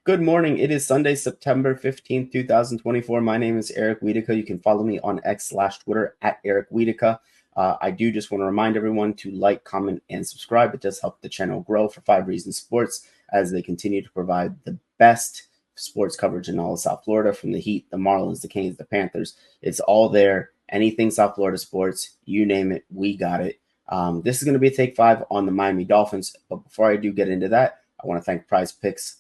Good morning. It is Sunday, September 15th, 2024. My name is Eric Wiedeke. You can follow me on X/Twitter at Eric Wiedeke. I do just want to remind everyone to like, comment, and subscribe. It does help the channel grow for Five Reasons Sports as they continue to provide the best sports coverage in all of South Florida, from the Heat, the Marlins, the Canes, the Panthers. It's all there. Anything South Florida sports, you name it, we got it. This is going to be a take five on the Miami Dolphins. But before I do get into that, I want to thank Prize Picks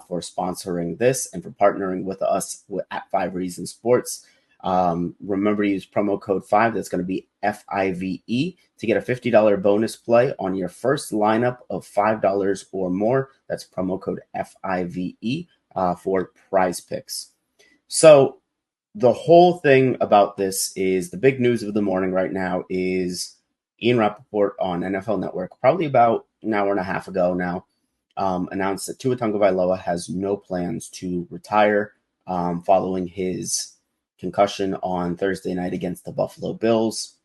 for sponsoring this and for partnering with us at Five Reasons Sports. Remember to use promo code 5. That's going to be FIVE to get a $50 bonus play on your first lineup of $5 or more. That's promo code FIVE for Prize Picks. So the whole thing about this is the big news of the morning right now is Ian Rappaport on NFL Network, probably about an hour and a half ago now, announced that Tua Tagovailoa has no plans to retire following his concussion on Thursday night against the Buffalo Bills.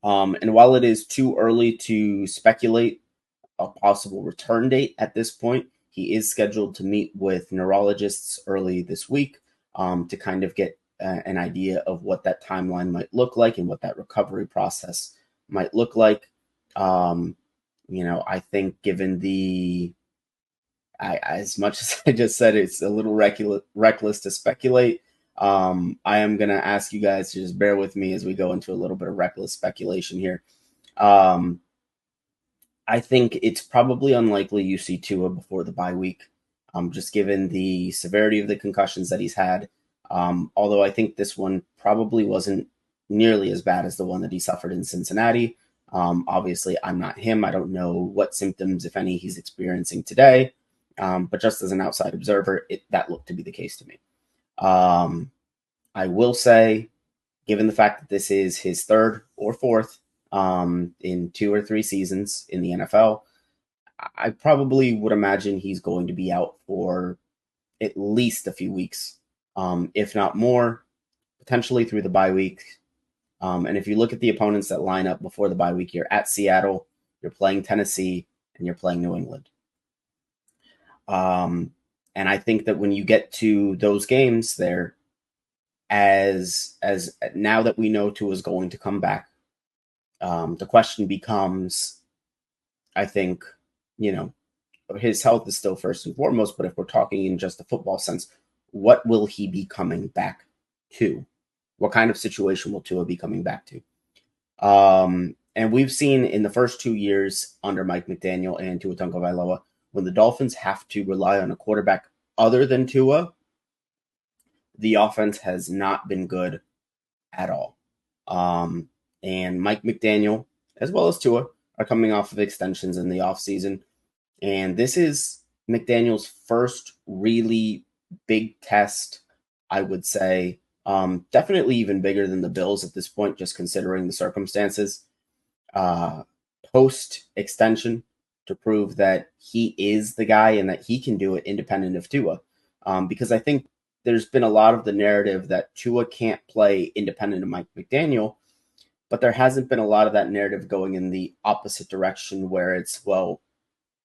And while it is too early to speculate a possible return date at this point, he is scheduled to meet with neurologists early this week to kind of get an idea of what that timeline might look like and what that recovery process might look like. I think given as much as I just said, it's a little reckless to speculate. I am going to ask you guys to just bear with me as we go into a little bit of reckless speculation here. I think it's probably unlikely you see Tua before the bye week, just given the severity of the concussions that he's had. Although I think this one probably wasn't nearly as bad as the one that he suffered in Cincinnati. Obviously, I'm not him. I don't know what symptoms, if any, he's experiencing today. But just as an outside observer, that looked to be the case to me. I will say, given the fact that this is his third or fourth in 2 or 3 seasons in the NFL, I probably would imagine he's going to be out for at least a few weeks, if not more, potentially through the bye week. And if you look at the opponents that line up before the bye week, you're at Seattle, you're playing Tennessee, and you're playing New England. And I think that when you get to those games there, as now that we know Tua is going to come back, the question becomes, I think, his health is still first and foremost, but if we're talking in just the football sense, what will he be coming back to? What kind of situation will Tua be coming back to? And we've seen in the first 2 years under Mike McDaniel and Tua Tagovailoa, when the Dolphins have to rely on a quarterback other than Tua, the offense has not been good at all. And Mike McDaniel, as well as Tua, are coming off of extensions in the offseason. And this is McDaniel's first really big test, I would say. Definitely even bigger than the Bills at this point, just considering the circumstances. Post extension, to prove that he is the guy and that he can do it independent of Tua. Because I think there's been a lot of the narrative that Tua can't play independent of Mike McDaniel, but there hasn't been a lot of that narrative going in the opposite direction where it's, well,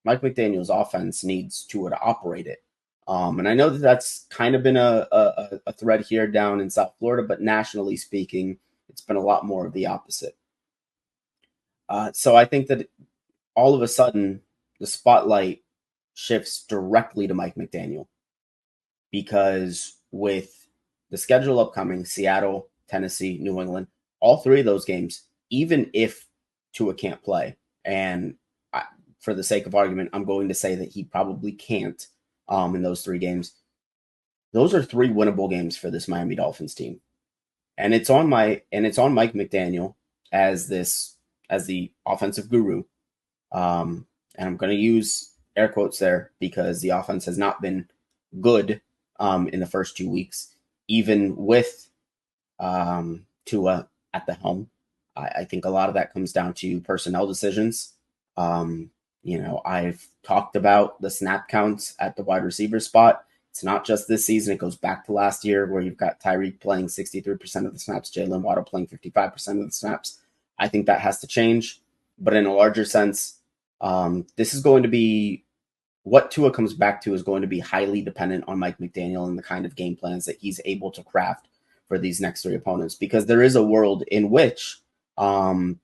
Mike McDaniel's offense needs Tua to operate it. And I know that that's kind of been a thread here down in South Florida, but nationally speaking, it's been a lot more of the opposite. So I think that all of a sudden, the spotlight shifts directly to Mike McDaniel, because with the schedule upcoming, Seattle, Tennessee, New England, all 3 of those games, even if Tua can't play, and for the sake of argument, I'm going to say that he probably can't in those 3 games. Those are 3 winnable games for this Miami Dolphins team. And it's on Mike McDaniel as the offensive guru. And I'm going to use air quotes there because the offense has not been good in the first 2 weeks, even with Tua at the helm. I think a lot of that comes down to personnel decisions. I've talked about the snap counts at the wide receiver spot. It's not just this season. It goes back to last year where you've got Tyreek playing 63% of the snaps, Jalen Waddle playing 55% of the snaps. I think that has to change. But in a larger sense, this is going to be what Tua comes back to is going to be highly dependent on Mike McDaniel and the kind of game plans that he's able to craft for these next three opponents, because there is a world in which the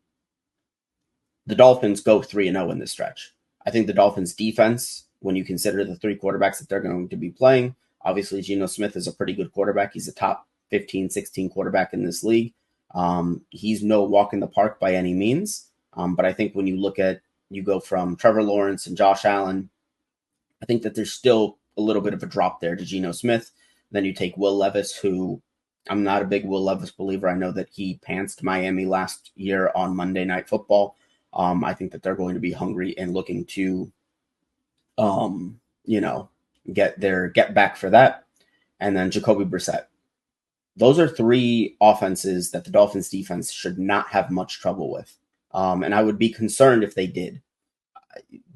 Dolphins go 3-0 in this stretch. I think the Dolphins defense, when you consider the three quarterbacks that they're going to be playing, obviously Geno Smith is a pretty good quarterback. He's a top 15, 16 quarterback in this league. He's no walk in the park by any means. But I think when you go from Trevor Lawrence and Josh Allen, I think that there's still a little bit of a drop there to Geno Smith. Then you take Will Levis, who I'm not a big Will Levis believer. I know that he pantsed Miami last year on Monday Night Football. I think that they're going to be hungry and looking to, get back for that. And then Jacoby Brissett. Those are three offenses that the Dolphins defense should not have much trouble with. And I would be concerned if they did.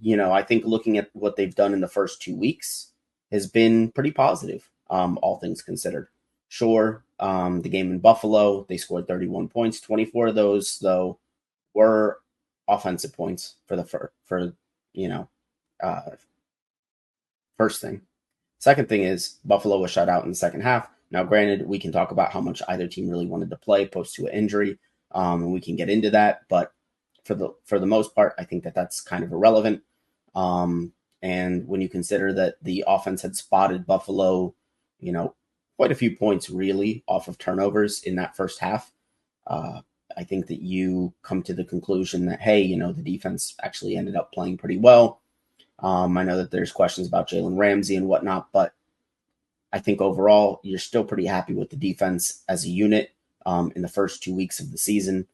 I think looking at what they've done in the first 2 weeks has been pretty positive, all things considered. Sure, the game in Buffalo, they scored 31 points. 24 of those, though, were offensive points for the first thing. Second thing is Buffalo was shut out in the second half. Now, granted, we can talk about how much either team really wanted to play post to an injury, and we can get into that. But for the most part, I think that that's kind of irrelevant. And when you consider that the offense had spotted Buffalo, quite a few points really off of turnovers in that first half, I think that you come to the conclusion that, hey, the defense actually ended up playing pretty well. I know that there's questions about Jalen Ramsey and whatnot, but I think overall you're still pretty happy with the defense as a unit in the first 2 weeks of the season.